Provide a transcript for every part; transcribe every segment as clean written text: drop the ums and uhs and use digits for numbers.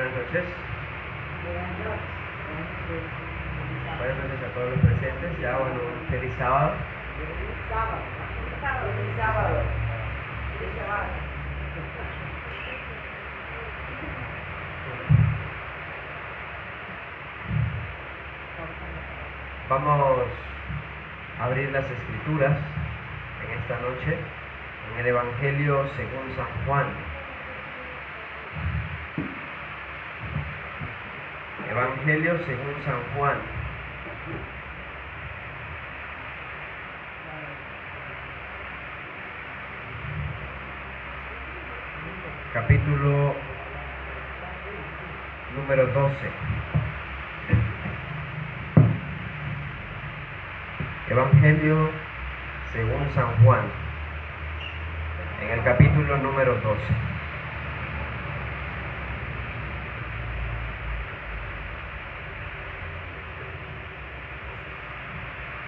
Buenas noches. Buenas noches a todos los presentes. Ya, bueno, feliz sábado. Feliz sábado. Vamos a abrir las escrituras en esta noche en el Evangelio según San Juan. Evangelio según San Juan. Capítulo número 12. Evangelio según San Juan, en el capítulo número 12.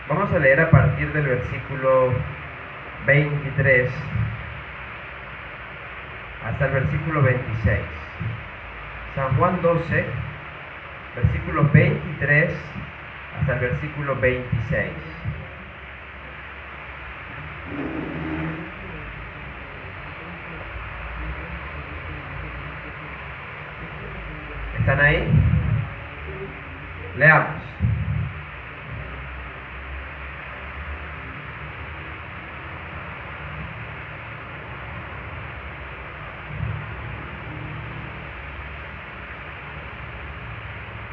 Vamos a leer a partir del versículo 23 hasta el versículo 26. San Juan 12, versículo 23 hasta el versículo 26. ¿Están ahí? Leamos.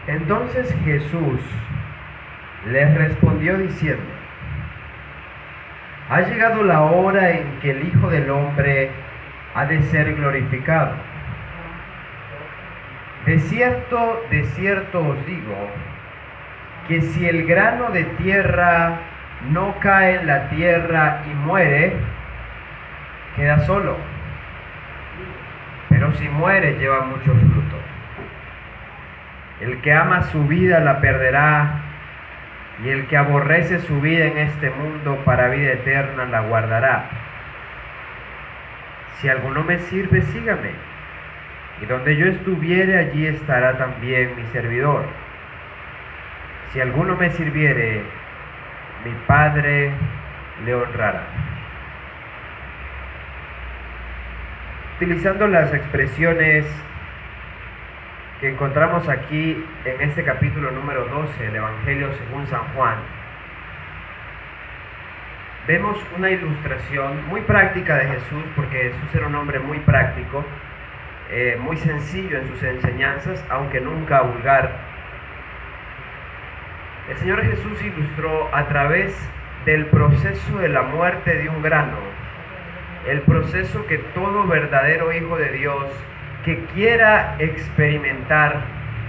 Entonces Jesús les respondió diciendo: ha llegado la hora en que el Hijo del Hombre ha de ser glorificado. De cierto os digo, que si el grano de tierra no cae en la tierra y muere, queda solo. Pero si muere, lleva mucho fruto. El que ama su vida la perderá, y el que aborrece su vida en este mundo para vida eterna la guardará. Si alguno me sirve, sígame, y donde yo estuviere, allí estará también mi servidor. Si alguno me sirviere, mi Padre le honrará. Utilizando las expresiones que encontramos aquí en este capítulo número 12 del Evangelio según San Juan, vemos una ilustración muy práctica de Jesús, porque Jesús era un hombre muy práctico, muy sencillo en sus enseñanzas, aunque nunca vulgar. El Señor Jesús ilustró a través del proceso de la muerte de un grano, el proceso que todo verdadero hijo de Dios que quiera experimentar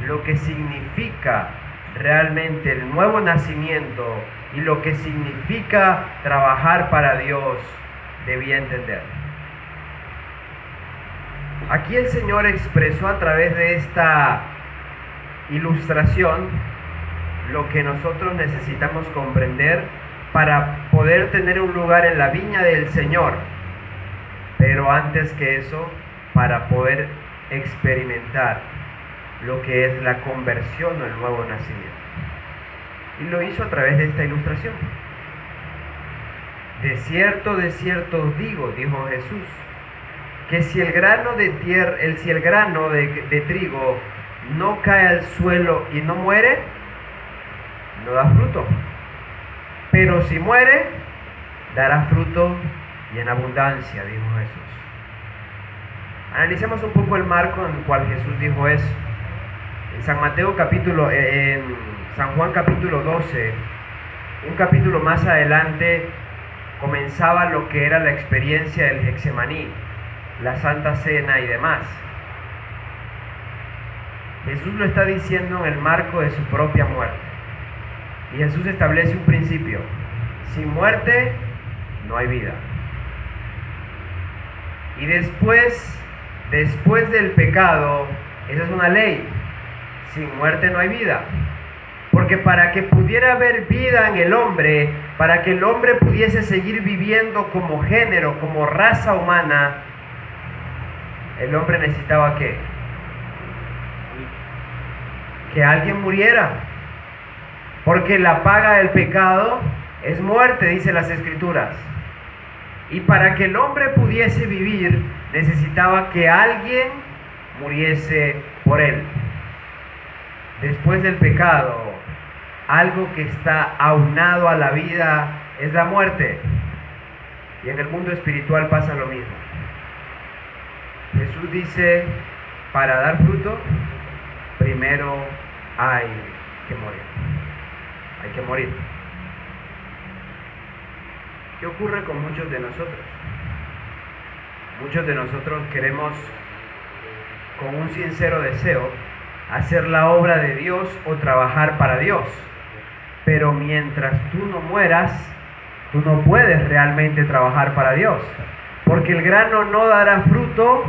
lo que significa realmente el nuevo nacimiento y lo que significa trabajar para Dios, debía entender. Aquí el Señor expresó a través de esta ilustración lo que nosotros necesitamos comprender para poder tener un lugar en la viña del Señor, pero antes que eso, para poder experimentar lo que es la conversión o el nuevo nacimiento. Y lo hizo a través de esta ilustración. De cierto os digo, dijo Jesús, que si el grano de trigo no cae al suelo y no muere, no da fruto. Pero si muere, dará fruto y en abundancia, dijo Jesús. Analicemos un poco el marco en el cual Jesús dijo eso. En San Juan capítulo 12, un capítulo más adelante, comenzaba lo que era la experiencia del Getsemaní, la Santa Cena y demás. Jesús lo está diciendo en el marco de su propia muerte. Y Jesús establece un principio: sin muerte no hay vida. Y después del pecado, esa es una ley: sin muerte no hay vida. Porque para que pudiera haber vida en el hombre, para que el hombre pudiese seguir viviendo como género, como raza humana, el hombre necesitaba ¿qué? que alguien muriera, porque la paga del pecado es muerte, dice las Escrituras. Y para que el hombre pudiese vivir, necesitaba que alguien muriese por él. Después del pecado, algo que está aunado a la vida es la muerte. Y en el mundo espiritual pasa lo mismo. Jesús dice, para dar fruto, primero hay que morir. Hay que morir. ¿Qué ocurre con muchos de nosotros? Muchos de nosotros queremos, con un sincero deseo, hacer la obra de Dios o trabajar para Dios. Pero mientras tú no mueras, tú no puedes realmente trabajar para Dios. Porque el grano no dará fruto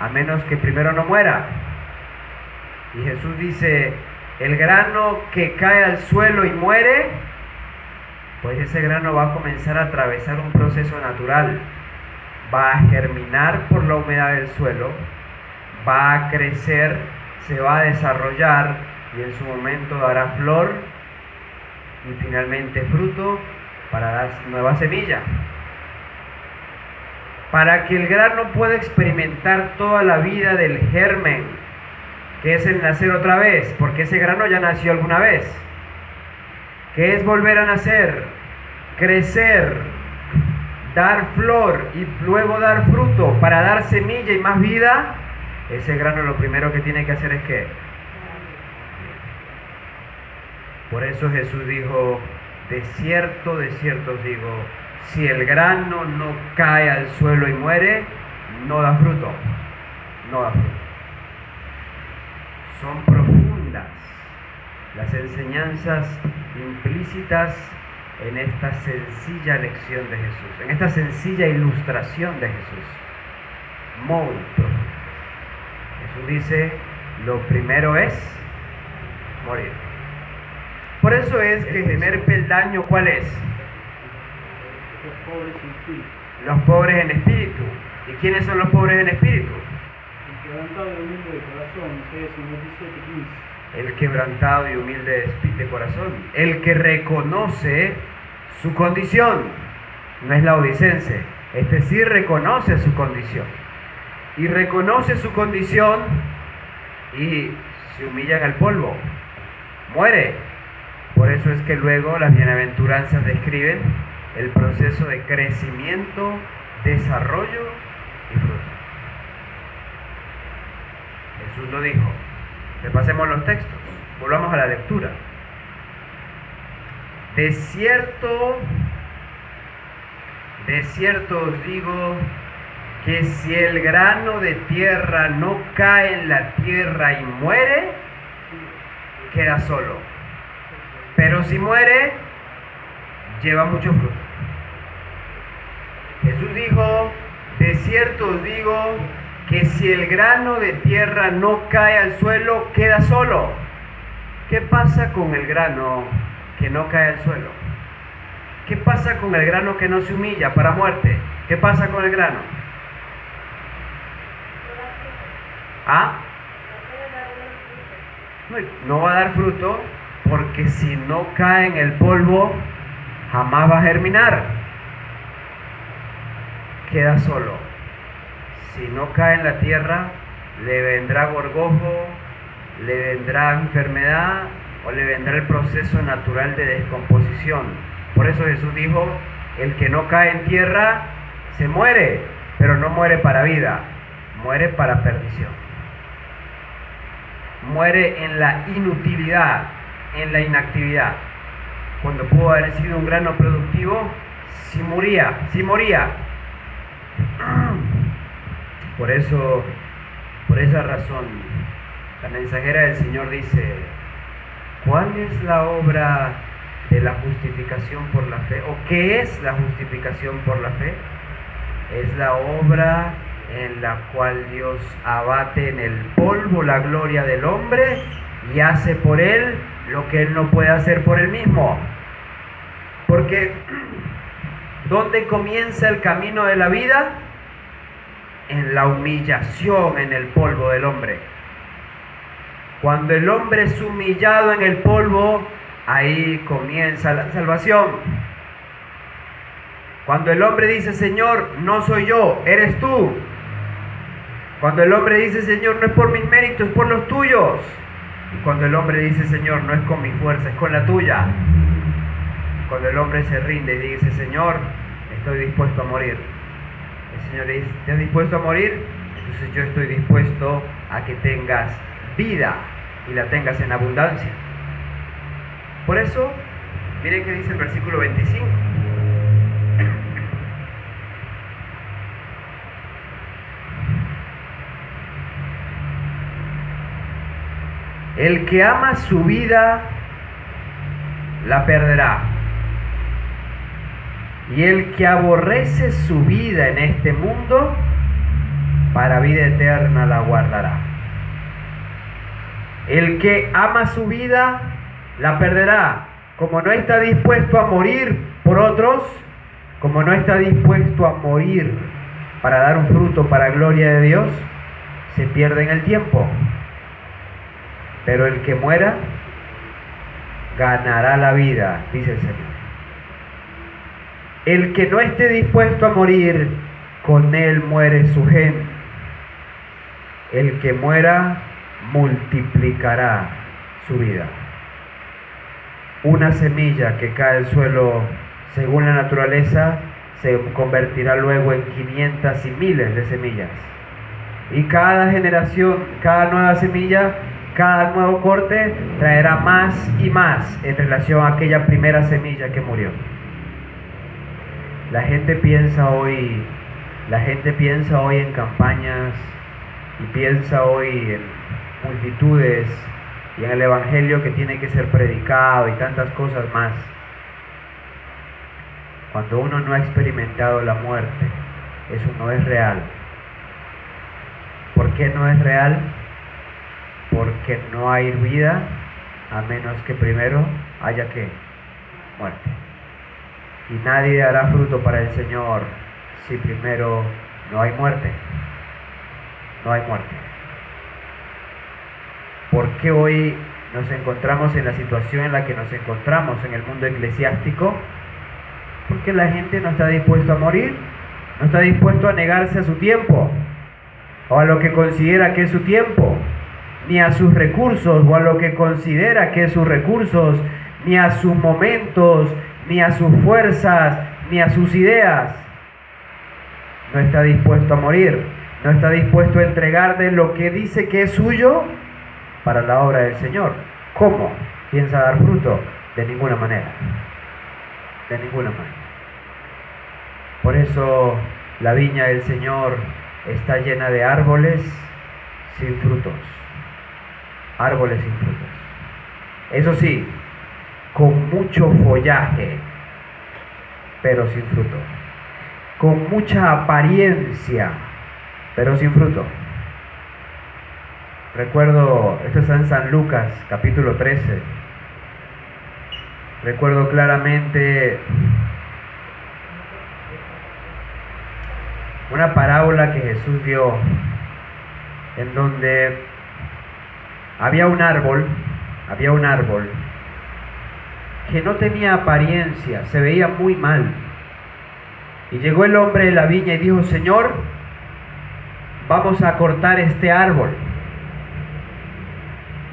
a menos que primero no muera. Y Jesús dice, el grano que cae al suelo y muere, pues ese grano va a comenzar a atravesar un proceso natural. Va a germinar por la humedad del suelo, va a crecer, se va a desarrollar y en su momento dará flor y finalmente fruto para dar nueva semilla. Para que el grano pueda experimentar toda la vida del germen, que es el nacer otra vez, porque ese grano ya nació alguna vez, que es volver a nacer, crecer, dar flor y luego dar fruto para dar semilla y más vida, ese grano lo primero que tiene que hacer es ¿qué? Por eso Jesús dijo, de cierto os digo, si el grano no cae al suelo y muere, no da fruto, no da fruto. Son profundas las enseñanzas implícitas en esta sencilla lección de Jesús, en esta sencilla ilustración de Jesús. Muy profunda. Jesús dice, lo primero es morir. Por eso es que el primer peldaño, ¿cuál es? Los pobres en espíritu. Los pobres en espíritu. ¿Y quiénes son los pobres en espíritu? El quebrantado y humilde de corazón, Isaías 57:15. El quebrantado y humilde de corazón. El que reconoce su condición. No es laodicense. Este sí reconoce su condición. Y reconoce su condición y se humilla en el polvo. Muere. Por eso es que luego las bienaventuranzas describen el proceso de crecimiento, desarrollo y fruto. Jesús lo dijo. Repasemos los textos. Volvamos a la lectura. De cierto os digo que si el grano de tierra no cae en la tierra y muere, queda solo. Pero si muere, lleva mucho fruto. Jesús dijo, de cierto os digo que si el grano de tierra no cae al suelo, queda solo. ¿Qué pasa con el grano que no cae al suelo? ¿Qué pasa con el grano que no se humilla para muerte? ¿Qué pasa con el grano? ¿Ah? No va a dar fruto porque si no cae en el polvo, jamás va a germinar. Queda solo. Si no cae en la tierra, le vendrá gorgojo, le vendrá enfermedad o le vendrá el proceso natural de descomposición. Por eso Jesús dijo, el que no cae en tierra se muere, pero no muere para vida, muere para perdición. Muere en la inutilidad, en la inactividad. Cuando pudo haber sido un grano productivo, si moría. Por esa razón, la mensajera del Señor dice, ¿cuál es la obra de la justificación por la fe? ¿O qué es la justificación por la fe? Es la obra en la cual Dios abate en el polvo la gloria del hombre y hace por él lo que él no puede hacer por él mismo. Porque ¿dónde comienza el camino de la vida? En la humillación en el polvo del hombre. Cuando el hombre es humillado en el polvo, ahí comienza la salvación. Cuando el hombre dice, Señor, no soy yo, eres tú. Cuando el hombre dice, Señor, no es por mis méritos, es por los tuyos. Y cuando el hombre dice, Señor, no es con mi fuerza, es con la tuya. Cuando el hombre se rinde y dice, Señor, estoy dispuesto a morir. El Señor le dice, ¿estás dispuesto a morir? Entonces yo estoy dispuesto a que tengas vida y la tengas en abundancia. Por eso, miren qué dice el versículo 25. El que ama su vida, la perderá. Y el que aborrece su vida en este mundo, para vida eterna la guardará. El que ama su vida, la perderá. Como no está dispuesto a morir por otros, como no está dispuesto a morir para dar un fruto para gloria de Dios, se pierde en el tiempo. Pero el que muera, ganará la vida, dice el Señor. El que no esté dispuesto a morir, con él muere su gen. El que muera, multiplicará su vida. Una semilla que cae al suelo según la naturaleza se convertirá luego en 500 y miles de semillas. Y cada generación, cada nueva semilla, cada nuevo corte traerá más y más en relación a aquella primera semilla que murió. La gente piensa hoy en campañas y piensa hoy en multitudes y en el evangelio que tiene que ser predicado y tantas cosas más. Cuando uno no ha experimentado la muerte, eso no es real. ¿Por qué no es real? Porque no hay vida a menos que primero haya ¿qué? Muerte. Y nadie dará fruto para el Señor si primero no hay muerte. No hay muerte. ¿Por qué hoy nos encontramos en la situación en la que nos encontramos en el mundo eclesiástico? Porque la gente no está dispuesta a morir, no está dispuesto a negarse a su tiempo, o a lo que considera que es su tiempo, ni a sus recursos, o a lo que considera que es sus recursos, ni a sus momentos, ni a sus fuerzas, ni a sus ideas. No está dispuesto a morir, no está dispuesto a entregar de lo que dice que es suyo para la obra del Señor. ¿Cómo piensa dar fruto? De ninguna manera. De ninguna manera. Por eso la viña del Señor está llena de árboles sin frutos. Árboles sin frutos. Eso sí, con mucho follaje, pero sin fruto. Con mucha apariencia, pero sin fruto. Recuerdo, esto está en San Lucas, capítulo 13. Recuerdo claramente una parábola que Jesús dio, en donde había un árbol que no tenía apariencia, se veía muy mal. Y llegó el hombre de la viña y dijo: Señor, vamos a cortar este árbol.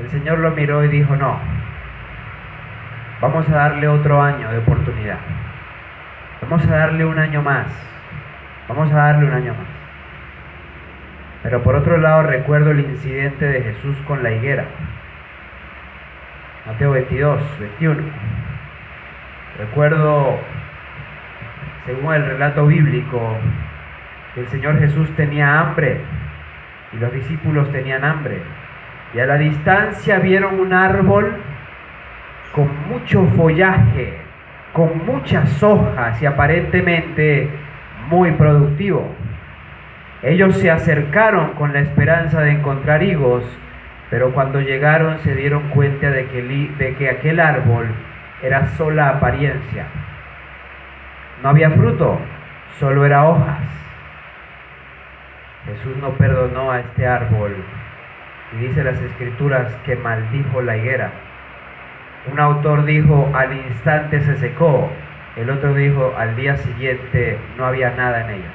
El Señor lo miró y dijo: no, vamos a darle otro año de oportunidad. Vamos a darle un año más. Vamos a darle un año más. Pero por otro lado recuerdo el incidente de Jesús con la higuera. Mateo 22, 21. Recuerdo, según el relato bíblico, que el Señor Jesús tenía hambre y los discípulos tenían hambre. Y a la distancia vieron un árbol con mucho follaje, con muchas hojas y aparentemente muy productivo. Ellos se acercaron con la esperanza de encontrar higos, pero cuando llegaron se dieron cuenta de que aquel árbol era sola apariencia. No había fruto, solo era hojas. Jesús no perdonó a este árbol Y dice las escrituras que maldijo la higuera. Un autor dijo, al instante se secó. El otro dijo, al día siguiente no había nada en ella.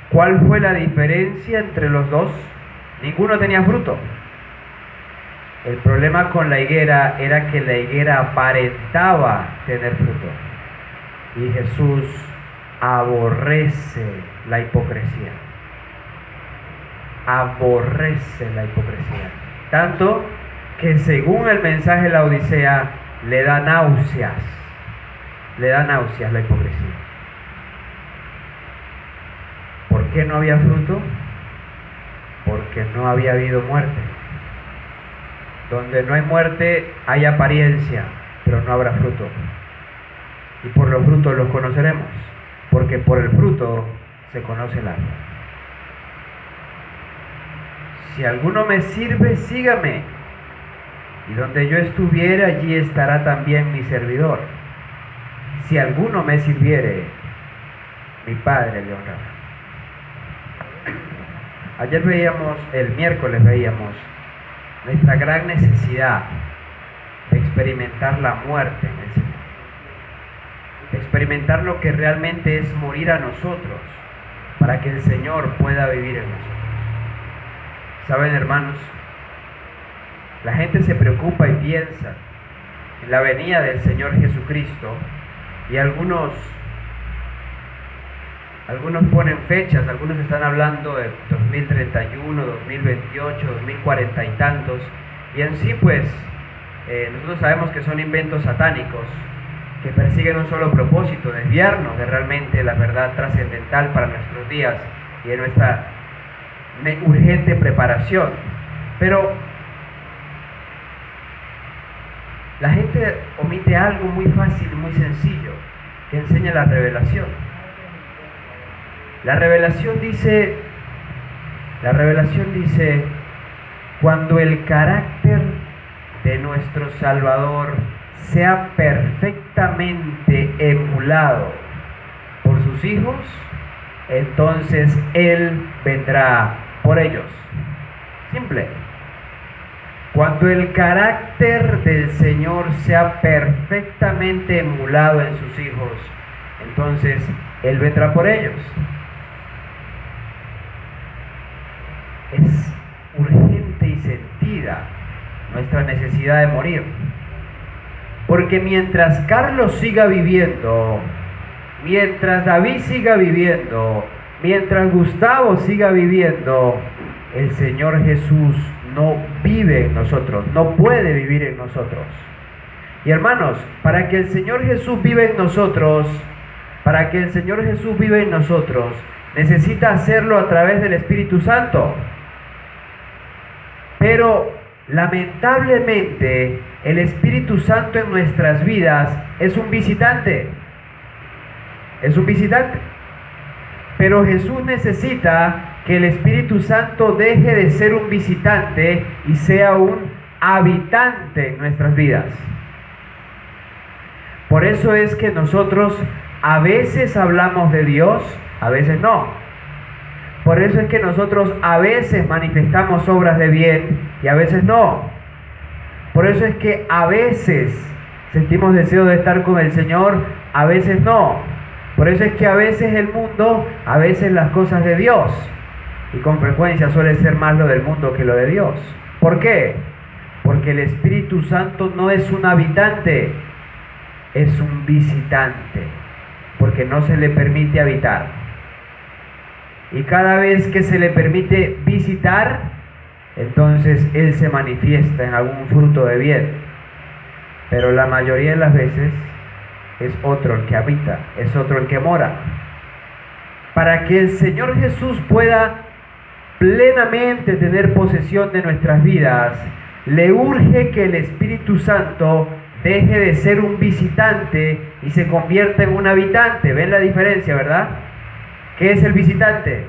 ¿Cuál fue la diferencia entre los dos? Ninguno tenía fruto. El problema con la higuera era que la higuera aparentaba tener fruto. Y Jesús aborrece la hipocresía. Aborrece la hipocresía. Tanto que según el mensaje de la Odisea, le da náuseas. Le da náuseas la hipocresía. ¿Por qué no había fruto? Porque no había habido muerte. Donde no hay muerte, hay apariencia, pero no habrá fruto. Y por los frutos los conoceremos, porque por el fruto se conoce el árbol. Si alguno me sirve, sígame. Y donde yo estuviere, allí estará también mi servidor. Si alguno me sirviere, mi Padre le honrará. Ayer el miércoles veíamos nuestra gran necesidad de experimentar la muerte en el Señor. De experimentar lo que realmente es morir a nosotros, para que el Señor pueda vivir en nosotros. ¿Saben, hermanos? La gente se preocupa y piensa en la venida del Señor Jesucristo, y algunos ponen fechas, algunos están hablando de 2031, 2028, 2040 y tantos, y en sí pues nosotros sabemos que son inventos satánicos que persiguen un solo propósito: desviarnos de realmente la verdad trascendental para nuestros días y de nuestra urgente preparación. Pero la gente omite algo muy fácil, muy sencillo, que enseña la revelación. La revelación dice, cuando el carácter de nuestro Salvador sea perfectamente emulado por sus hijos, entonces Él vendrá por ellos. Simple. Cuando el carácter del Señor sea perfectamente emulado en sus hijos, entonces Él vendrá por ellos. Es urgente y sentida nuestra necesidad de morir. Porque mientras Carlos siga viviendo, mientras David siga viviendo, mientras Gustavo siga viviendo, el Señor Jesús no vive en nosotros, no puede vivir en nosotros. Y hermanos, para que el Señor Jesús viva en nosotros, necesita hacerlo a través del Espíritu Santo. Pero lamentablemente el Espíritu Santo en nuestras vidas es un visitante. Pero Jesús necesita que el Espíritu Santo deje de ser un visitante y sea un habitante en nuestras vidas. Por eso es que nosotros a veces hablamos de Dios, a veces no. Por eso es que nosotros a veces manifestamos obras de bien y a veces no. Por eso es que a veces sentimos deseo de estar con el Señor, a veces no. Por eso es que a veces el mundo, a veces las cosas de Dios. Y con frecuencia suele ser más lo del mundo que lo de Dios. ¿Por qué? Porque el Espíritu Santo no es un habitante, es un visitante. Porque no se le permite habitar. Y cada vez que se le permite visitar, entonces Él se manifiesta en algún fruto de bien. Pero la mayoría de las veces es otro el que habita, es otro el que mora. Para que el Señor Jesús pueda plenamente tener posesión de nuestras vidas, le urge que el Espíritu Santo deje de ser un visitante y se convierta en un habitante. ¿Ven la diferencia, verdad? ¿Qué es el visitante?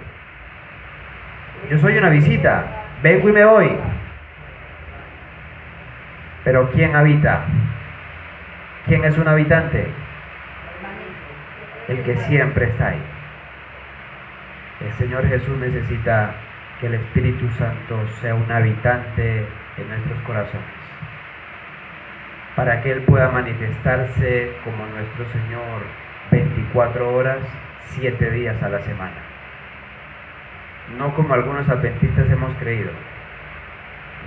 Yo soy una visita, vengo y me voy. Pero ¿quién habita? ¿Quién es un habitante? El que siempre está ahí. El Señor Jesús necesita que el Espíritu Santo sea un habitante en nuestros corazones, para que Él pueda manifestarse como nuestro Señor 24 horas, 7 días a la semana. No como algunos adventistas hemos creído,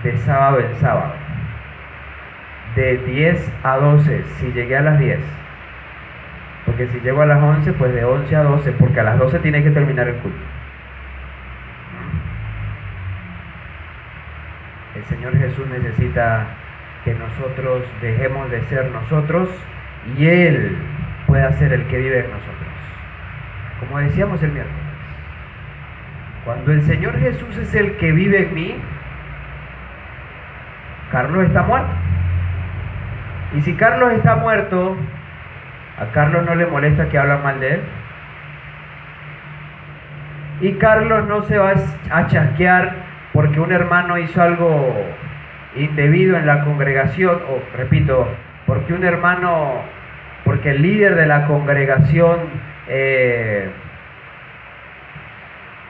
de sábado en sábado, de 10 a 12, si llegué a las 10, porque si llego a las 11, pues de 11 a 12, porque a las 12 tiene que terminar el culto. El Señor Jesús necesita que nosotros dejemos de ser nosotros y Él pueda ser el que vive en nosotros. Como decíamos el miércoles, cuando el Señor Jesús es el que vive en mí, Carlos está muerto. Y si Carlos está muerto, a Carlos no le molesta que hablan mal de él. Y Carlos no se va a chasquear porque un hermano hizo algo indebido en la congregación, o repito, porque el líder de la congregación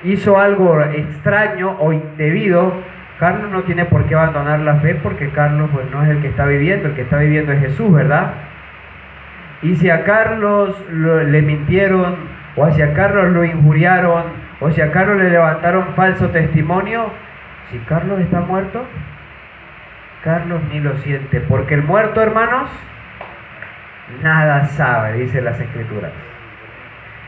hizo algo extraño o indebido. Carlos no tiene por qué abandonar la fe, porque Carlos pues no es el que está viviendo, el que está viviendo es Jesús, ¿verdad? Y si a Carlos le mintieron, o si a Carlos lo injuriaron, o si a Carlos le levantaron falso testimonio, si Carlos está muerto, Carlos ni lo siente, porque el muerto, hermanos, nada sabe, dice las Escrituras.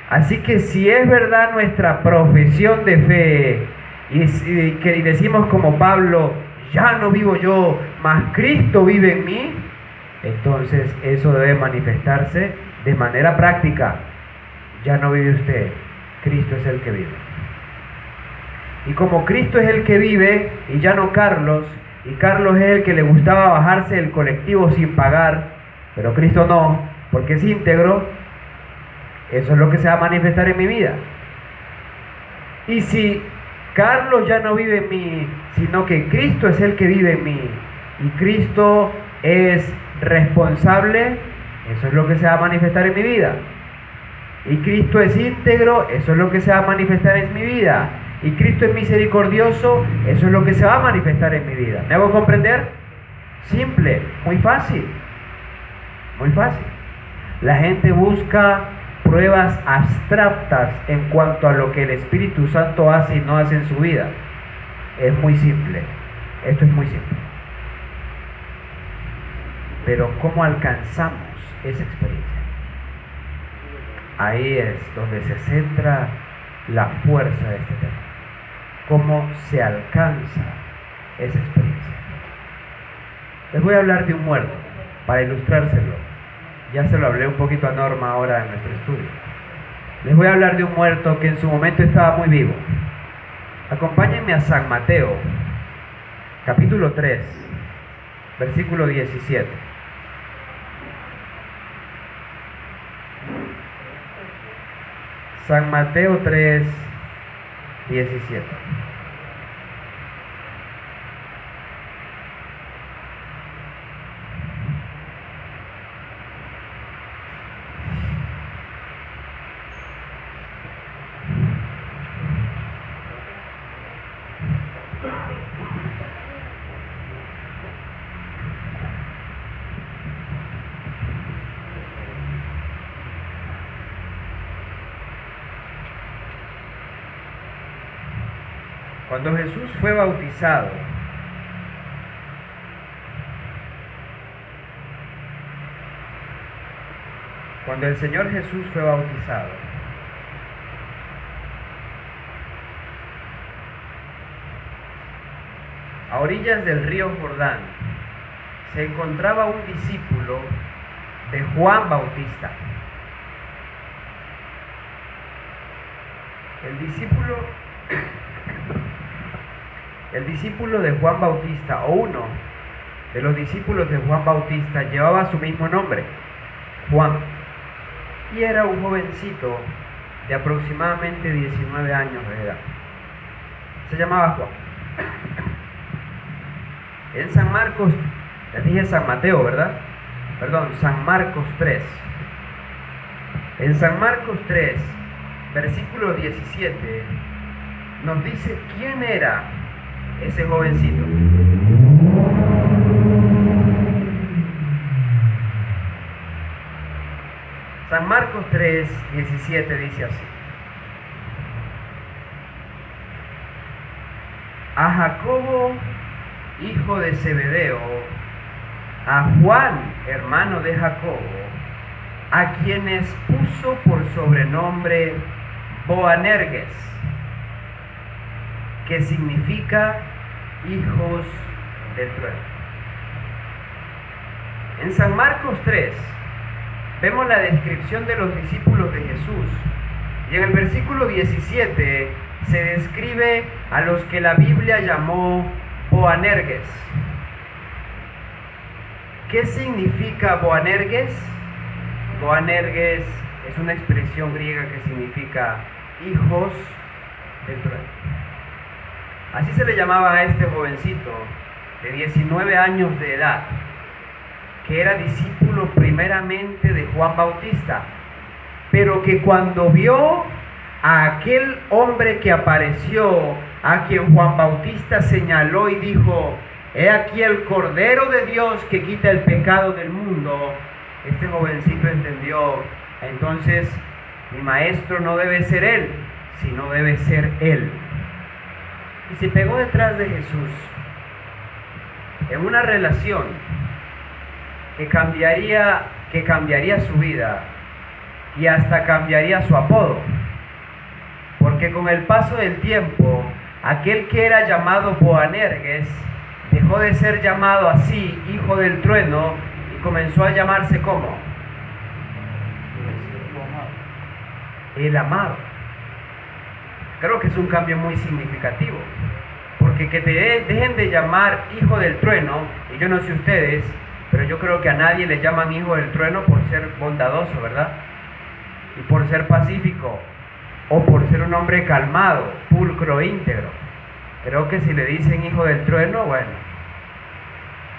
Así que si es verdad nuestra profesión de fe, y decimos como Pablo, ya no vivo yo, mas Cristo vive en mí, entonces eso debe manifestarse de manera práctica. Ya no vive usted, Cristo es el que vive. Y como Cristo es el que vive, y ya no Carlos, y Carlos es el que le gustaba bajarse del colectivo sin pagar, pero Cristo no, porque es íntegro, eso es lo que se va a manifestar en mi vida. Y si Carlos ya no vive en mí, sino que Cristo es el que vive en mí, y Cristo es responsable, eso es lo que se va a manifestar en mi vida. Y Cristo es íntegro, eso es lo que se va a manifestar en mi vida. Y Cristo es misericordioso, eso es lo que se va a manifestar en mi vida. ¿Me hago comprender? Simple, muy fácil. Muy fácil. La gente busca pruebas abstractas en cuanto a lo que el Espíritu Santo hace y no hace en su vida. Es muy simple. Esto es muy simple. Pero ¿cómo alcanzamos esa experiencia? Ahí es donde se centra la fuerza de este tema. ¿Cómo se alcanza esa experiencia? Les voy a hablar de un muerto, para ilustrárselo. Ya se lo hablé un poquito a Norma ahora en nuestro estudio. Les voy a hablar de un muerto que en su momento estaba muy vivo. Acompáñenme a San Mateo, capítulo 3, versículo 17. San Mateo 3, 17. Cuando Jesús fue bautizado, cuando el Señor Jesús fue bautizado, a orillas del río Jordán, se encontraba un discípulo de Juan Bautista. El discípulo de Juan Bautista, o uno de los discípulos de Juan Bautista, llevaba su mismo nombre, Juan, y era un jovencito de aproximadamente 19 años de edad. Se llamaba Juan. En San Marcos, les dije San Mateo, ¿verdad? Perdón, San Marcos 3. En San Marcos 3, versículo 17, nos dice quién era ese jovencito. San Marcos 3:17 dice así: a Jacobo, hijo de Zebedeo, a Juan, hermano de Jacobo, a quienes puso por sobrenombre Boanerges, que significa hijos del trueno. En San Marcos 3 vemos la descripción de los discípulos de Jesús, y en el versículo 17 se describe a los que la Biblia llamó Boanerges. ¿Qué significa Boanerges? Boanerges es una expresión griega que significa hijos del trueno. Así se le llamaba a este jovencito de 19 años de edad, que era discípulo primeramente de Juan Bautista, pero que cuando vio a aquel hombre que apareció, a quien Juan Bautista señaló y dijo: he aquí el Cordero de Dios que quita el pecado del mundo, este jovencito entendió: entonces mi maestro no debe ser él, sino debe ser él. Y se pegó detrás de Jesús en una relación que cambiaría su vida y hasta cambiaría su apodo, porque con el paso del tiempo aquel que era llamado Boanerges dejó de ser llamado así, hijo del trueno, y comenzó a llamarse ¿cómo? El amado. Creo que es un cambio muy significativo, porque que te dejen de llamar hijo del trueno, y yo no sé ustedes, pero yo creo que a nadie le llaman hijo del trueno por ser bondadoso, ¿verdad? Y por ser pacífico, o por ser un hombre calmado, pulcro, íntegro. Creo que si le dicen hijo del trueno, bueno,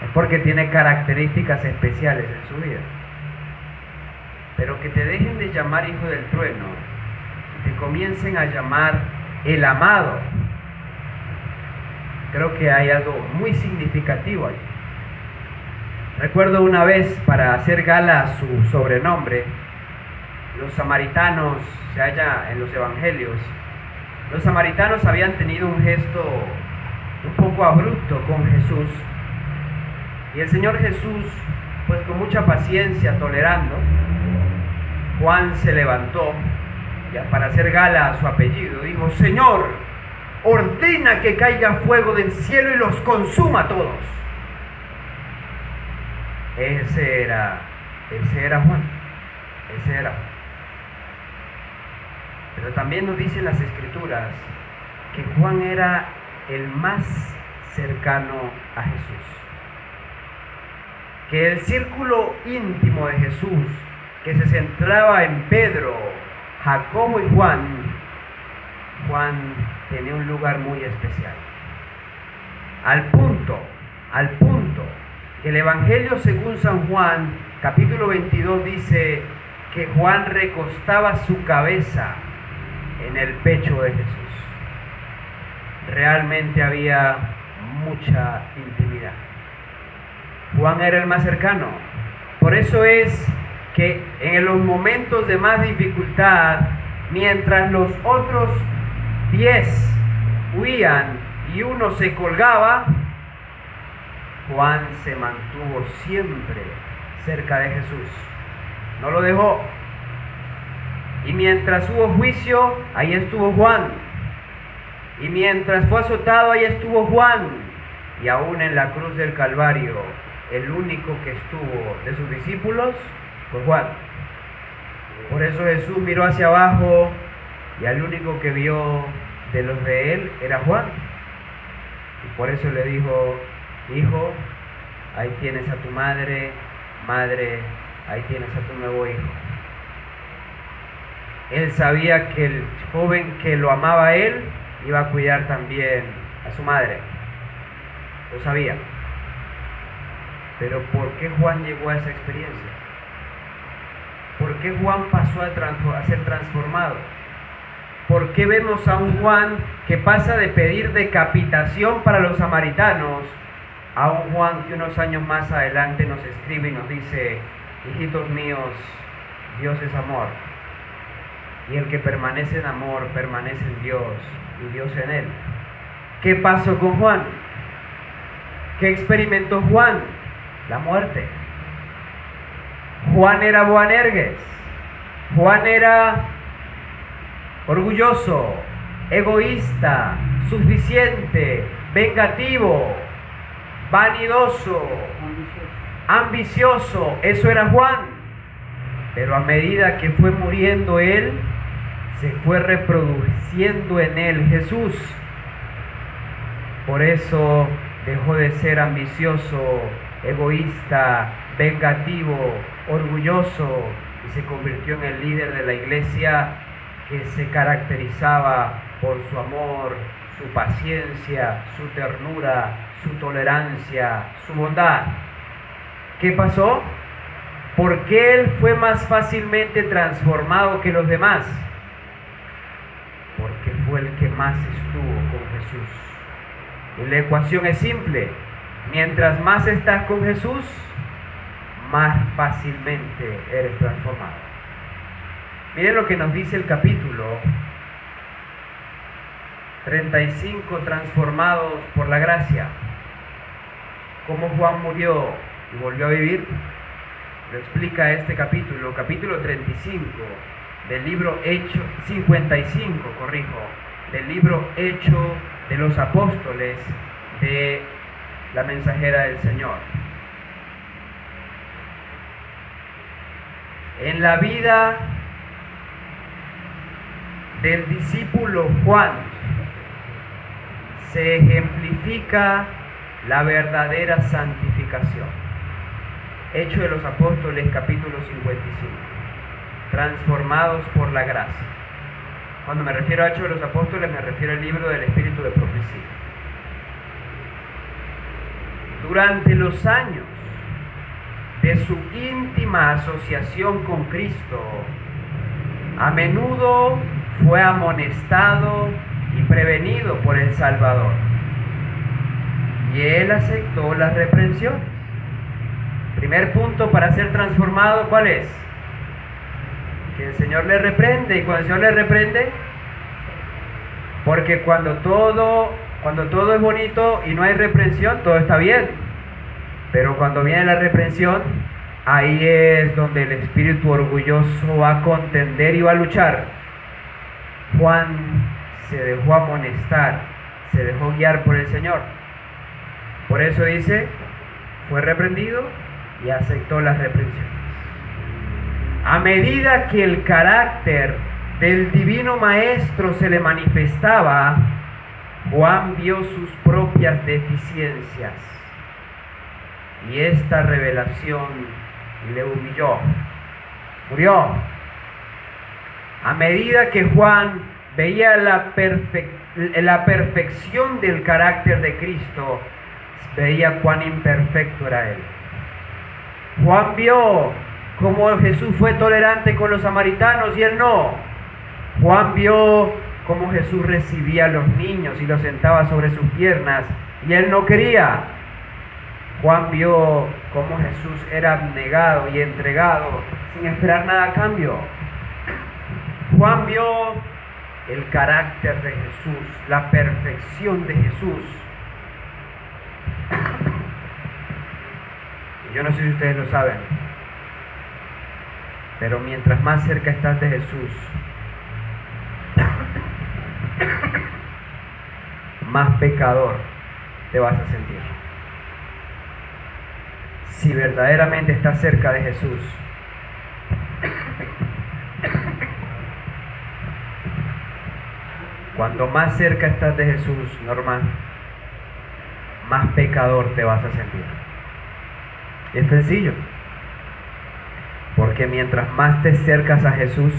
es porque tiene características especiales en su vida. Pero que te dejen de llamar hijo del trueno, te comiencen a llamar el amado, creo que hay algo muy significativo allí. Recuerdo una vez, para hacer gala a su sobrenombre, los samaritanos, se halla en los evangelios, los samaritanos habían tenido un gesto un poco abrupto con Jesús, y el Señor Jesús, pues con mucha paciencia, tolerando, Juan se levantó, ya para hacer gala a su apellido, dijo: Señor, ordena que caiga fuego del cielo y los consuma a todos. Ese era Juan, ese era. Pero también nos dicen las Escrituras que Juan era el más cercano a Jesús, que el círculo íntimo de Jesús, que se centraba en Pedro, Jacobo y Juan tenía un lugar muy especial, al punto que el Evangelio según San Juan, capítulo 22, dice que Juan recostaba su cabeza en el pecho de Jesús. Realmente había mucha intimidad. Juan era el más cercano. Por eso es que en los momentos de más dificultad, mientras los otros 10 huían y uno se colgaba, Juan se mantuvo siempre cerca de Jesús, no lo dejó. Y mientras hubo juicio, ahí estuvo Juan. Y mientras fue azotado, ahí estuvo Juan. Y aún en la cruz del Calvario, el único que estuvo de sus discípulos fue Juan. Por eso Jesús miró hacia abajo y al único que vio de los de él era Juan. Y por eso le dijo: hijo, ahí tienes a tu madre, madre, ahí tienes a tu nuevo hijo. Él sabía que el joven que lo amaba a él iba a cuidar también a su madre. Lo sabía. Pero ¿por qué Juan llegó a esa experiencia? ¿Por qué Juan pasó a ser transformado? ¿Por qué vemos a un Juan que pasa de pedir decapitación para los samaritanos a un Juan que unos años más adelante nos escribe y nos dice: hijitos míos, Dios es amor, y el que permanece en amor permanece en Dios y Dios en él? ¿Qué pasó con Juan? ¿Qué experimentó Juan? La muerte. Juan era Boanerges. Juan era orgulloso, egoísta, suficiente, vengativo, vanidoso, ambicioso. Eso era Juan. Pero a medida que fue muriendo él, se fue reproduciendo en él Jesús. Por eso dejó de ser ambicioso, egoísta, vengativo, orgulloso, y se convirtió en el líder de la iglesia, que se caracterizaba por su amor, su paciencia, su ternura, su tolerancia, su bondad. ¿Qué pasó? ¿Por qué él fue más fácilmente transformado que los demás? Porque fue el que más estuvo con Jesús. Y la ecuación es simple: mientras más estás con Jesús, más fácilmente eres transformado. Miren lo que nos dice el capítulo 35, transformados por la gracia. Cómo Juan murió y volvió a vivir, lo explica este capítulo 35 del libro Hecho, 55, del libro Hecho de los Apóstoles de la Mensajera del Señor. En la vida del discípulo Juan se ejemplifica la verdadera santificación. Hecho de los Apóstoles, capítulo 55. Transformados por la gracia. Cuando me refiero a Hechos de los Apóstoles, me refiero al libro del Espíritu de Profecía. Durante los años de su íntima asociación con Cristo, a menudo fue amonestado y prevenido por el Salvador, y él aceptó las reprensiones. Primer punto para ser transformado, ¿cuál es? Que el Señor le reprende. Y cuando el Señor le reprende, porque cuando todo es bonito y no hay reprensión, todo está bien. Pero cuando viene la reprensión, ahí es donde el espíritu orgulloso va a contender y va a luchar. Juan se dejó amonestar, se dejó guiar por el Señor. Por eso dice, fue reprendido y aceptó las reprensiones. A medida que el carácter del divino maestro se le manifestaba, Juan vio sus propias deficiencias, y esta revelación le humilló. Murió. A medida que Juan veía la perfección del carácter de Cristo, veía cuán imperfecto era él. Juan vio cómo Jesús fue tolerante con los samaritanos y él no. Juan vio cómo Jesús recibía a los niños y los sentaba sobre sus piernas y él no quería. Juan vio cómo Jesús era abnegado y entregado sin esperar nada a cambio. Juan vio el carácter de Jesús, la perfección de Jesús. Yo no sé si ustedes lo saben, pero mientras más cerca estás de Jesús, más pecador te vas a sentir. Si verdaderamente estás cerca de Jesús, cuando más cerca estás de Jesús, Norman, más pecador te vas a sentir. Es sencillo, porque mientras más te acercas a Jesús,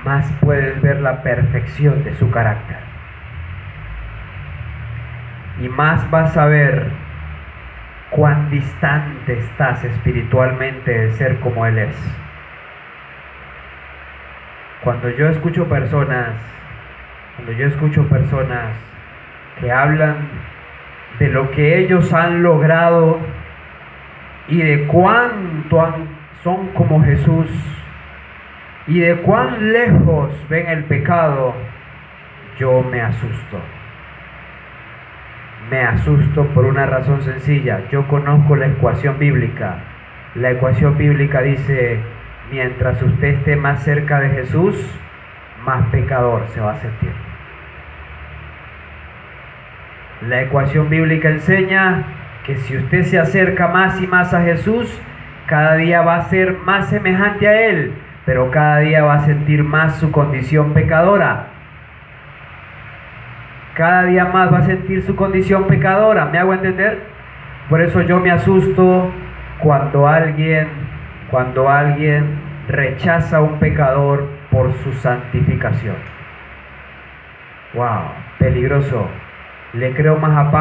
más puedes ver la perfección de su carácter, y más vas a ver cuán distante estás espiritualmente de ser como Él es. Cuando yo escucho personas que hablan de lo que ellos han logrado y de cuánto son como Jesús y de cuán lejos ven el pecado, yo me asusto. Me asusto por una razón sencilla. Yo conozco la ecuación bíblica. La ecuación bíblica dice: mientras usted esté más cerca de Jesús, más pecador se va a sentir. La ecuación bíblica enseña que si usted se acerca más y más a Jesús, cada día va a ser más semejante a Él, pero cada día va a sentir más su condición pecadora. Cada día más va a sentir su condición pecadora. ¿Me hago entender? Por eso yo me asusto cuando alguien rechaza a un pecador por su santificación. Wow, peligroso. Le creo más a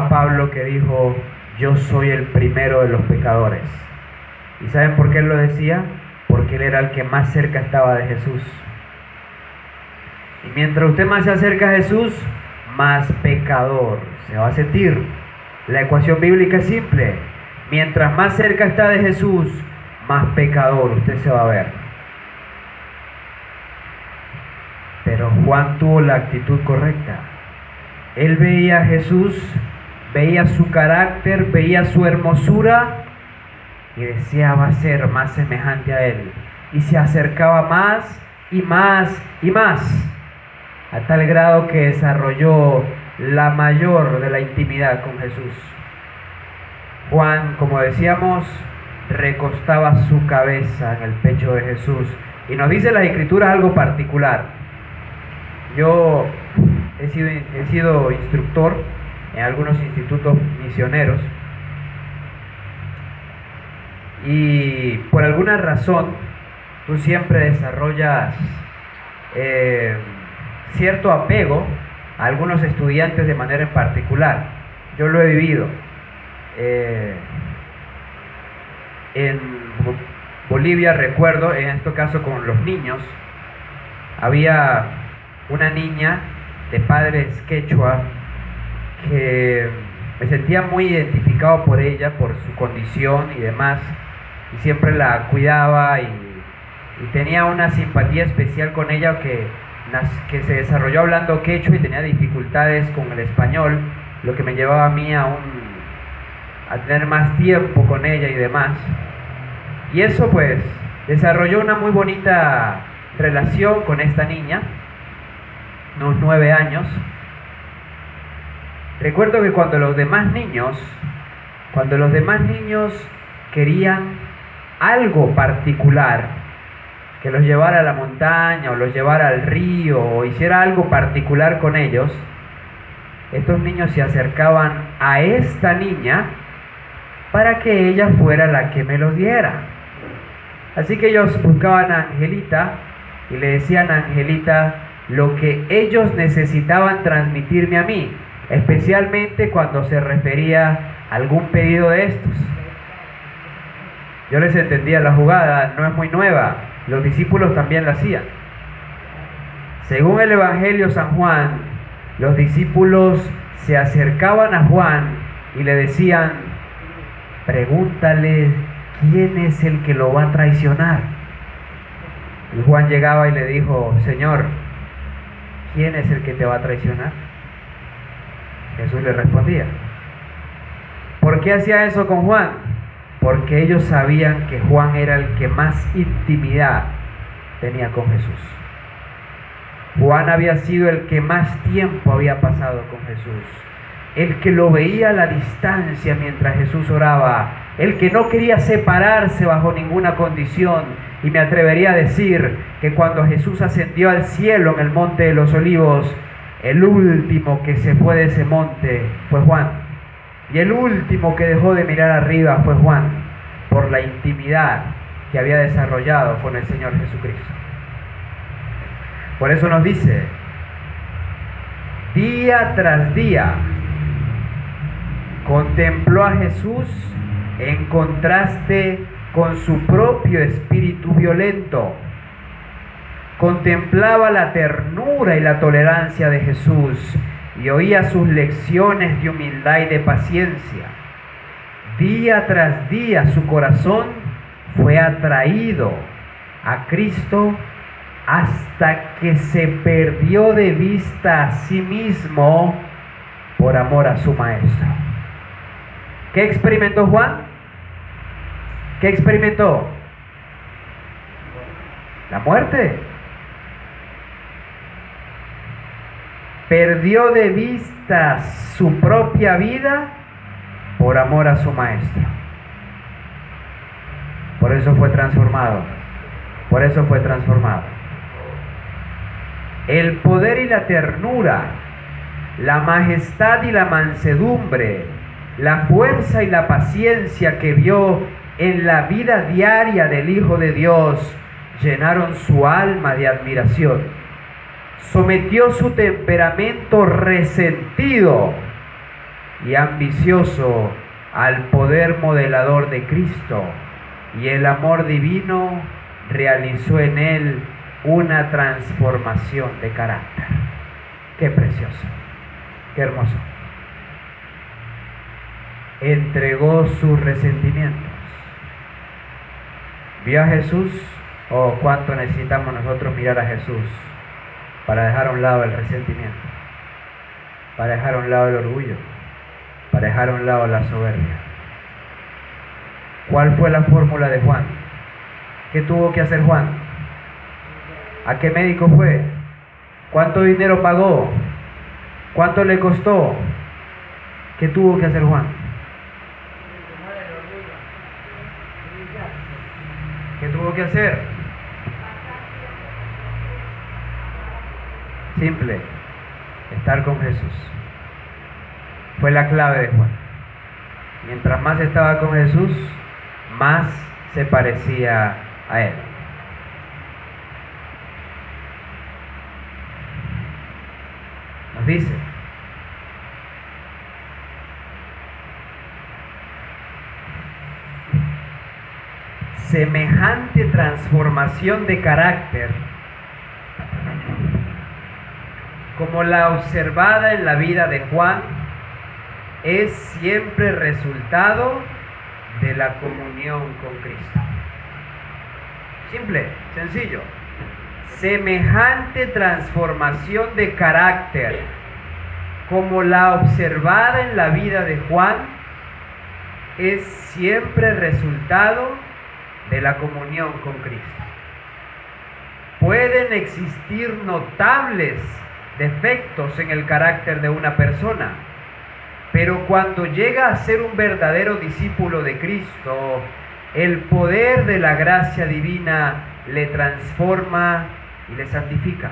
Pablo que dijo: yo soy el primero de los pecadores. ¿Y saben por qué él lo decía? Porque él era el que más cerca estaba de Jesús. Y mientras usted más se acerca a Jesús, más pecador se va a sentir. La ecuación bíblica es simple. Mientras más cerca está de Jesús, más pecador usted se va a ver. Pero Juan tuvo la actitud correcta. Él veía a Jesús, veía su carácter, veía su hermosura y deseaba ser más semejante a Él. Y se acercaba más y más y más, a tal grado que desarrolló la mayor de la intimidad con Jesús. Juan, como decíamos, recostaba su cabeza en el pecho de Jesús. Y nos dice las Escrituras algo particular. Yo he sido instructor en algunos institutos misioneros y por alguna razón tú siempre desarrollas cierto apego a algunos estudiantes de manera en particular. Yo lo he vivido. En Bolivia, recuerdo, en este caso con los niños, había una niña de padres quechua que me sentía muy identificado por ella, por su condición y demás, y siempre la cuidaba y tenía una simpatía especial con ella que se desarrolló hablando quechua y tenía dificultades con el español, lo que me llevaba a mí a tener más tiempo con ella y demás. Y eso pues desarrolló una muy bonita relación con esta niña, unos 9 años. Recuerdo que cuando los demás niños querían algo particular, que los llevara a la montaña o los llevara al río o hiciera algo particular con ellos, estos niños se acercaban a esta niña para que ella fuera la que me los diera. Así que ellos buscaban a Angelita y le decían a Angelita lo que ellos necesitaban transmitirme a mí, especialmente cuando se refería a algún pedido de estos. Yo les entendía la jugada, no es muy nueva, los discípulos también la hacían. Según el Evangelio San Juan, los discípulos se acercaban a Juan y le decían: pregúntale quién es el que lo va a traicionar. Y Juan llegaba y le dijo: Señor, ¿quién es el que te va a traicionar? Jesús le respondía. ¿Por qué hacía eso con Juan? Porque ellos sabían que Juan era el que más intimidad tenía con Jesús. Juan había sido el que más tiempo había pasado con Jesús, el que lo veía a la distancia mientras Jesús oraba, el que no quería separarse bajo ninguna condición. Y me atrevería a decir que cuando Jesús ascendió al cielo en el Monte de los Olivos, el último que se fue de ese monte fue Juan. Y el último que dejó de mirar arriba fue Juan, por la intimidad que había desarrollado con el Señor Jesucristo. Por eso nos dice: día tras día contempló a Jesús en contraste con su propio espíritu violento. contemplaba la ternura y la tolerancia de Jesús y oía sus lecciones de humildad y de paciencia. Día tras día su corazón fue atraído a Cristo hasta que se perdió de vista a sí mismo por amor a su Maestro. ¿Qué experimentó Juan? ¿Qué experimentó? La muerte. Perdió de vista su propia vida por amor a su Maestro. Por eso fue transformado. Por eso fue transformado. El poder y la ternura, la majestad y la mansedumbre, la fuerza y la paciencia que vio en la vida diaria del Hijo de Dios llenaron su alma de admiración. Sometió su temperamento resentido y ambicioso al poder modelador de Cristo, y el amor divino realizó en él una transformación de carácter. Qué precioso, qué hermoso. Entregó sus resentimientos. ¿Vio a Jesús? Oh, cuánto necesitamos nosotros mirar a Jesús para dejar a un lado el resentimiento, para dejar a un lado el orgullo, para dejar a un lado la soberbia. ¿Cuál fue la fórmula de Juan? ¿Qué tuvo que hacer Juan? ¿A qué médico fue? ¿Cuánto dinero pagó? ¿Cuánto le costó? ¿Qué tuvo que hacer Juan? ¿Qué tuvo que hacer? Simple, estar con Jesús. Fue la clave de Juan. Mientras más estaba con Jesús, más se parecía a Él. Nos dice: semejante transformación de carácter como la observada en la vida de Juan es siempre resultado de la comunión con Cristo. Simple, sencillo. Semejante transformación de carácter como la observada en la vida de Juan es siempre resultado de la comunión con Cristo. Pueden existir notables defectos en el carácter de una persona, pero cuando llega a ser un verdadero discípulo de Cristo, el poder de la gracia divina le transforma y le santifica.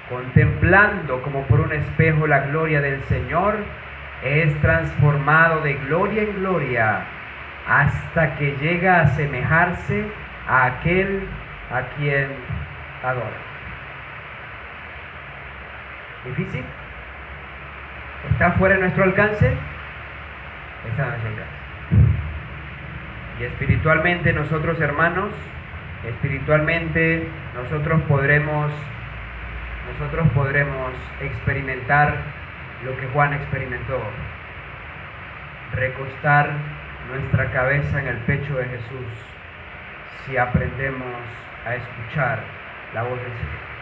Contemplando como por un espejo la gloria del Señor, es transformado de gloria en gloria hasta que llega a asemejarse a aquel a quien adora. ¿Difícil? ¿Está fuera de nuestro alcance? Está a nuestro alcance. Y espiritualmente nosotros, hermanos, espiritualmente nosotros podremos experimentar lo que Juan experimentó: recostar nuestra cabeza en el pecho de Jesús si aprendemos a escuchar la voz del Señor,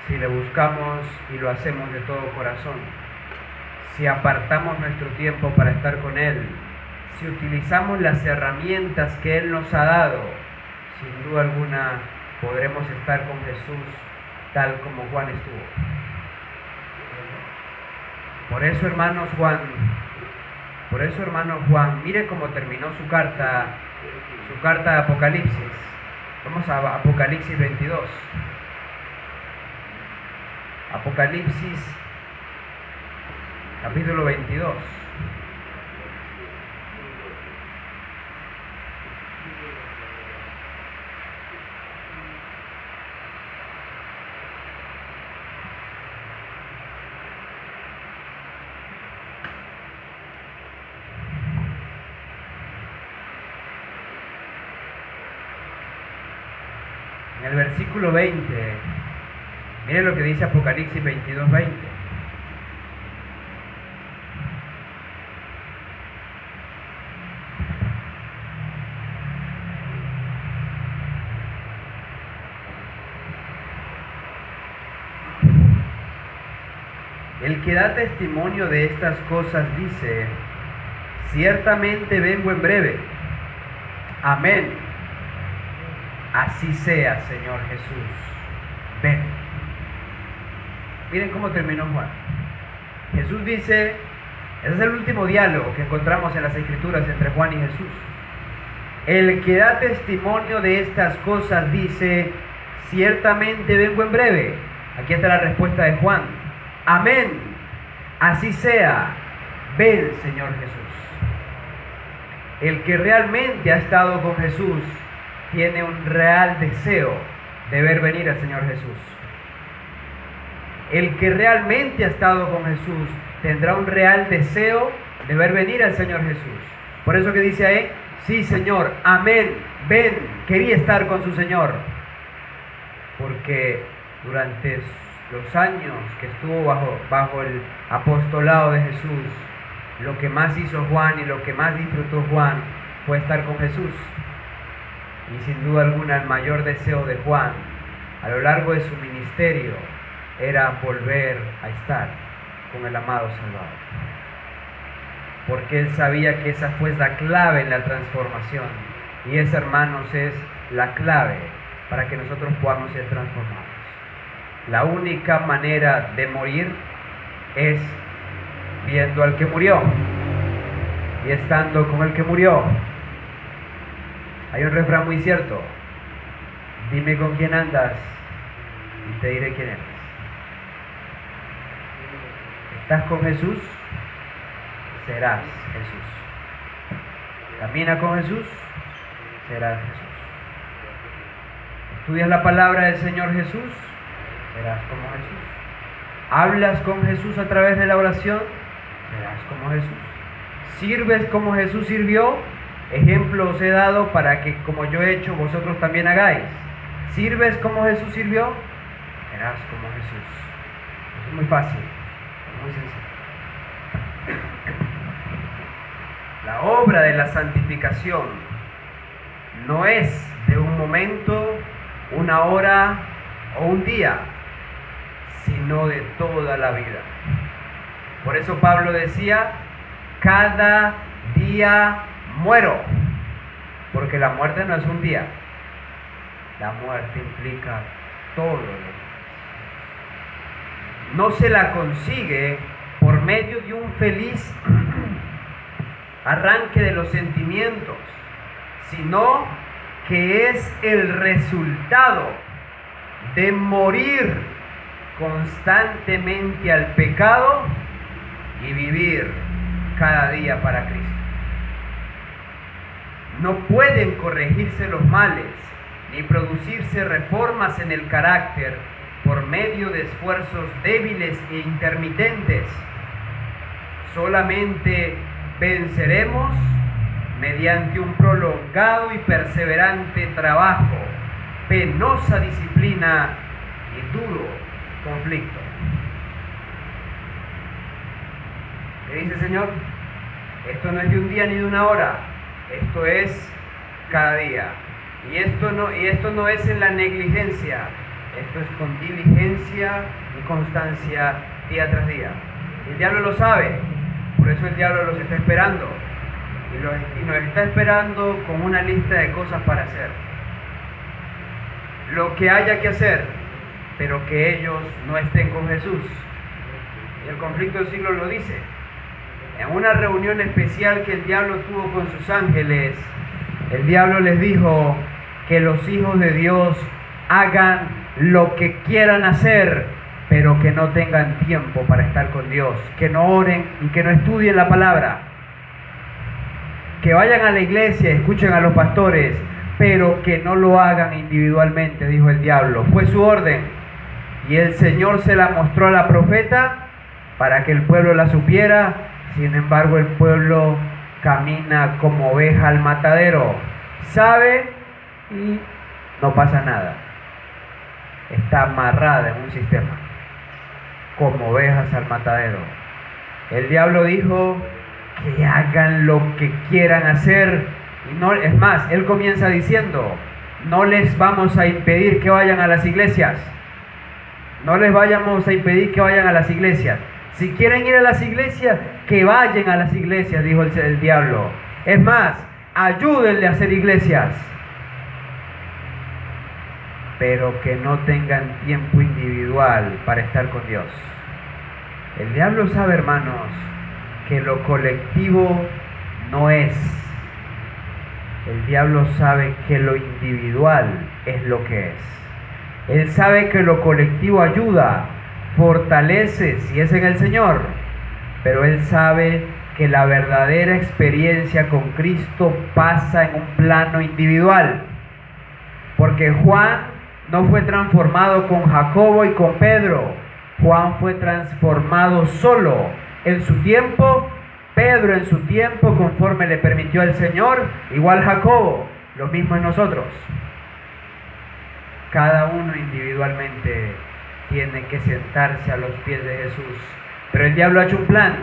si le buscamos y lo hacemos de todo corazón, si apartamos nuestro tiempo para estar con Él, si utilizamos las herramientas que Él nos ha dado, sin duda alguna podremos estar con Jesús tal como Juan estuvo. Por eso, hermano Juan, mire cómo terminó su carta de Apocalipsis. Vamos a Apocalipsis 22. Apocalipsis capítulo 22. en el versículo 20, miren lo que dice Apocalipsis 22:20. El que da testimonio de estas cosas dice: ciertamente vengo en breve. Amén. Así sea, Señor Jesús. Ven. Miren cómo terminó Juan. Jesús dice, ese es el último diálogo que encontramos en las Escrituras entre Juan y Jesús. El que da testimonio de estas cosas dice: ciertamente vengo en breve. Aquí está la respuesta de Juan. Amén. Así sea. Ven, Señor Jesús. El que realmente ha estado con Jesús tiene un real deseo de ver venir al Señor Jesús. El que realmente ha estado con Jesús tendrá un real deseo de ver venir al Señor Jesús. Por eso que dice ahí: sí, Señor, amén, ven. Quería estar con su Señor. Porque durante los años que estuvo bajo el apostolado de Jesús, lo que más hizo Juan y lo que más disfrutó Juan fue estar con Jesús. Y sin duda alguna el mayor deseo de Juan a lo largo de su ministerio era volver a estar con el amado Salvador. Porque él sabía que esa fue la clave en la transformación. Y esa, hermanos, es la clave para que nosotros podamos ser transformados. La única manera de morir es viendo al que murió y estando con el que murió. Hay un refrán muy cierto: dime con quién andas y te diré quién eres. ¿Estás con Jesús? Serás Jesús. Camina con Jesús, serás Jesús. ¿Estudias la palabra del Señor Jesús? Serás como Jesús. ¿Hablas con Jesús a través de la oración? Serás como Jesús. ¿Sirves como Jesús sirvió? Ejemplo os he dado para que, como yo he hecho, vosotros también hagáis. ¿Sirves como Jesús sirvió? Serás como Jesús. Eso es muy fácil, muy sencillo. La obra de la santificación no es de un momento, una hora o un día, sino de toda la vida. Por eso Pablo decía: cada día muero, porque la muerte no es un día, la muerte implica todo lo demás. No se la consigue por medio de un feliz arranque de los sentimientos, sino que es el resultado de morir constantemente al pecado y vivir cada día para Cristo. No pueden corregirse los males ni producirse reformas en el carácter por medio de esfuerzos débiles e intermitentes. Solamente venceremos mediante un prolongado y perseverante trabajo, penosa disciplina y duro conflicto. ¿Qué dice el Señor? Esto no es de un día ni de una hora, esto es cada día. Y esto no es en la negligencia, esto es con diligencia y constancia día tras día. El diablo lo sabe, por eso el diablo los está esperando. Y nos está esperando con una lista de cosas para hacer. Lo que haya que hacer, pero que ellos no estén con Jesús. Y el conflicto del siglo lo dice. En una reunión especial que el diablo tuvo con sus ángeles, el diablo les dijo que los hijos de Dios hagan lo que quieran hacer, pero que no tengan tiempo para estar con Dios, que no oren y que no estudien la palabra, que vayan a la iglesia, escuchen a los pastores, pero que no lo hagan individualmente, dijo el diablo. Fue su orden, y el Señor se la mostró a la profeta para que el pueblo la supiera. Sin embargo, el pueblo camina como oveja al matadero, sabe y no pasa nada. está amarrada en un sistema, como ovejas al matadero. El diablo dijo que hagan lo que quieran hacer, y no, es más, él comienza diciendo, no les vamos a impedir que vayan a las iglesias, no les vayamos a impedir que vayan a las iglesias. Si quieren ir a las iglesias, que vayan a las iglesias, dijo el diablo. Es más, ayúdenle a hacer iglesias, pero que no tengan tiempo individual para estar con Dios. El diablo sabe, hermanos, que lo colectivo no es. El diablo sabe que lo individual es lo que es. Él sabe que lo colectivo ayuda, fortalece si es en el Señor, pero él sabe que la verdadera experiencia con Cristo pasa en un plano individual, porque Juan no fue transformado con Jacobo y con Pedro. Juan fue transformado solo en su tiempo, Pedro en su tiempo, conforme le permitió el Señor, igual Jacobo, lo mismo en nosotros. Cada uno individualmente tiene que sentarse a los pies de Jesús. Pero el diablo ha hecho un plan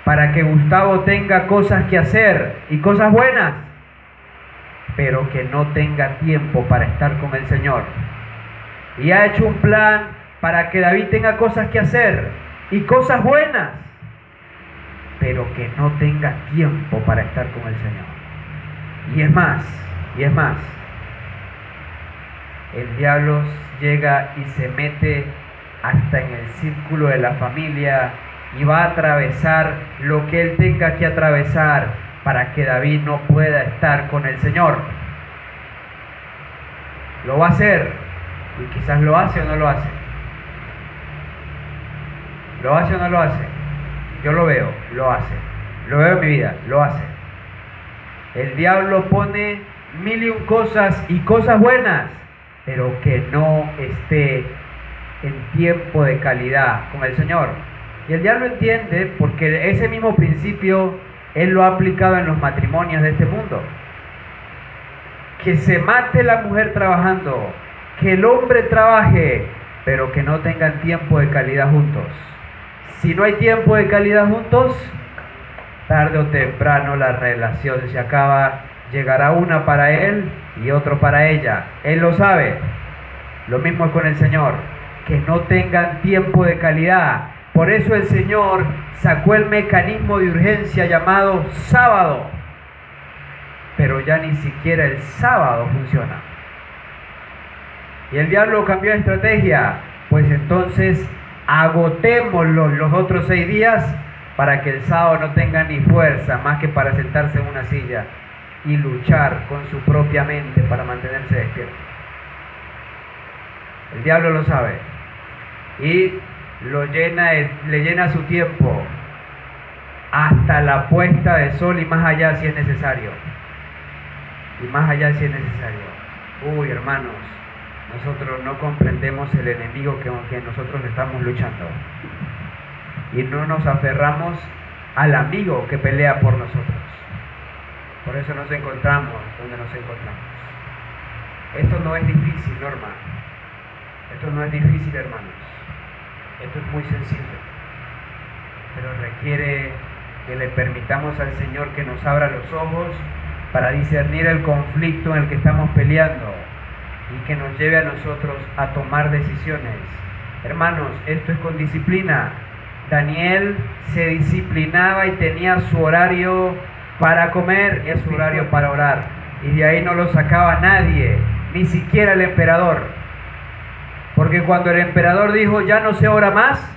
para que Gustavo tenga cosas que hacer y cosas buenas, pero que no tenga tiempo para estar con el Señor. Y ha hecho un plan para que David tenga cosas que hacer y cosas buenas, pero que no tenga tiempo para estar con el Señor. Y es más, el diablo llega y se mete hasta en el círculo de la familia y va a atravesar lo que él tenga que atravesar para que David no pueda estar con el Señor. Lo va a hacer, y quizás lo hace o no lo hace. ¿Lo hace o no lo hace? Yo lo veo, lo hace. Lo veo en mi vida, lo hace. El diablo pone mil y un cosas y cosas buenas, pero que no esté en tiempo de calidad con el Señor. Y el diablo entiende, porque ese mismo principio él lo ha aplicado en los matrimonios de este mundo. Que se mate la mujer trabajando, que el hombre trabaje, pero que no tengan tiempo de calidad juntos. Si no hay tiempo de calidad juntos, tarde o temprano la relación se acaba. Llegará una para él y otro para ella. Él lo sabe. Lo mismo es con el Señor. Que no tengan tiempo de calidad. Por eso el Señor sacó el mecanismo de urgencia llamado sábado. Pero ya ni siquiera el sábado funciona. Y el diablo cambió de estrategia. Pues entonces agotémoslo los otros 6 días para que el sábado no tenga ni fuerza más que para sentarse en una silla y luchar con su propia mente para mantenerse despierto. El diablo lo sabe y le llena su tiempo hasta la puesta de sol y más allá si es necesario. Y más allá si es necesario. Uy, hermanos, nosotros no comprendemos el enemigo que nosotros estamos luchando. Y no nos aferramos al amigo que pelea por nosotros. Por eso nos encontramos donde nos encontramos. Esto no es difícil, Norma. Esto no es difícil, hermanos. Esto es muy sencillo. Pero requiere que le permitamos al Señor que nos abra los ojos para discernir el conflicto en el que estamos peleando y que nos lleve a nosotros a tomar decisiones. Hermanos, esto es con disciplina. Daniel se disciplinaba y tenía su horario para comer y su horario para orar. Y de ahí no lo sacaba nadie, ni siquiera el emperador. Porque cuando el emperador dijo, ya no se ora más,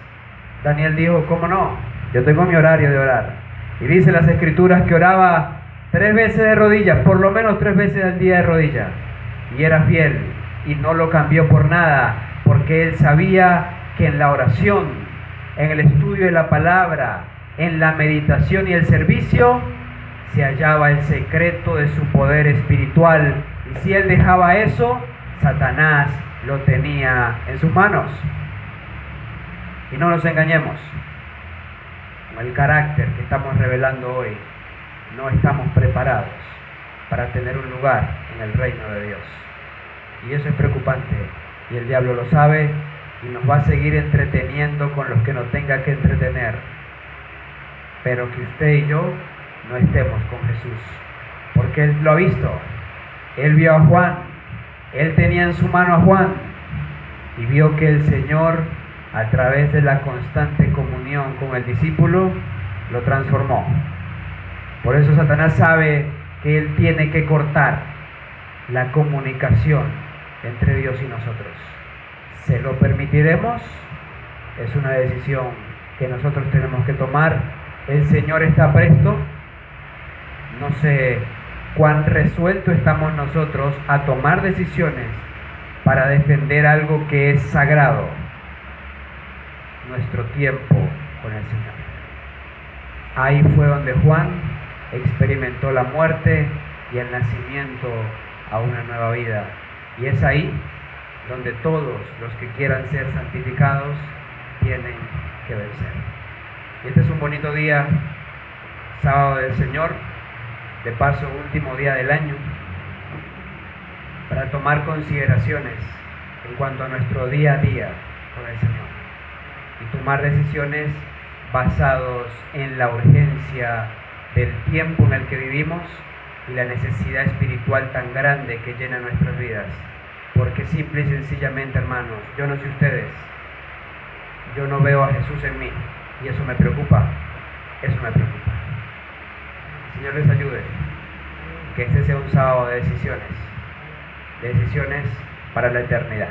Daniel dijo, ¿cómo no? Yo tengo mi horario de orar. Y dice las escrituras que oraba 3 veces de rodillas, por lo menos 3 veces al día de rodillas. Y era fiel y no lo cambió por nada, porque él sabía que en la oración, en el estudio de la palabra, en la meditación y el servicio, se hallaba el secreto de su poder espiritual. Y si él dejaba eso, Satanás lo tenía en sus manos. Y no nos engañemos, con el carácter que estamos revelando hoy, no estamos preparados para tener un lugar en el reino de Dios. Y eso es preocupante, y el diablo lo sabe y nos va a seguir entreteniendo con los que nos tenga que entretener. Pero que usted y yo no estemos con Jesús, porque Él lo ha visto. Él vio a Juan, Él tenía en su mano a Juan y vio que el Señor, a través de la constante comunión con el discípulo, lo transformó. Por eso Satanás sabe que él tiene que cortar la comunicación entre Dios y nosotros. ¿Se lo permitiremos? Es una decisión que nosotros tenemos que tomar. El Señor está presto. No sé cuán resuelto estamos nosotros a tomar decisiones para defender algo que es sagrado, nuestro tiempo con el Señor. Ahí fue donde Juan experimentó la muerte y el nacimiento a una nueva vida. Y es ahí donde todos los que quieran ser santificados tienen que vencer. Y este es un bonito día, sábado del Señor, de paso último día del año, para tomar consideraciones en cuanto a nuestro día a día con el Señor y tomar decisiones basados en la urgencia del tiempo en el que vivimos y la necesidad espiritual tan grande que llena nuestras vidas. Porque simple y sencillamente, hermanos, yo no sé ustedes, yo no veo a Jesús en mí y eso me preocupa, eso me preocupa. El Señor les ayude, que este sea un sábado de decisiones para la eternidad.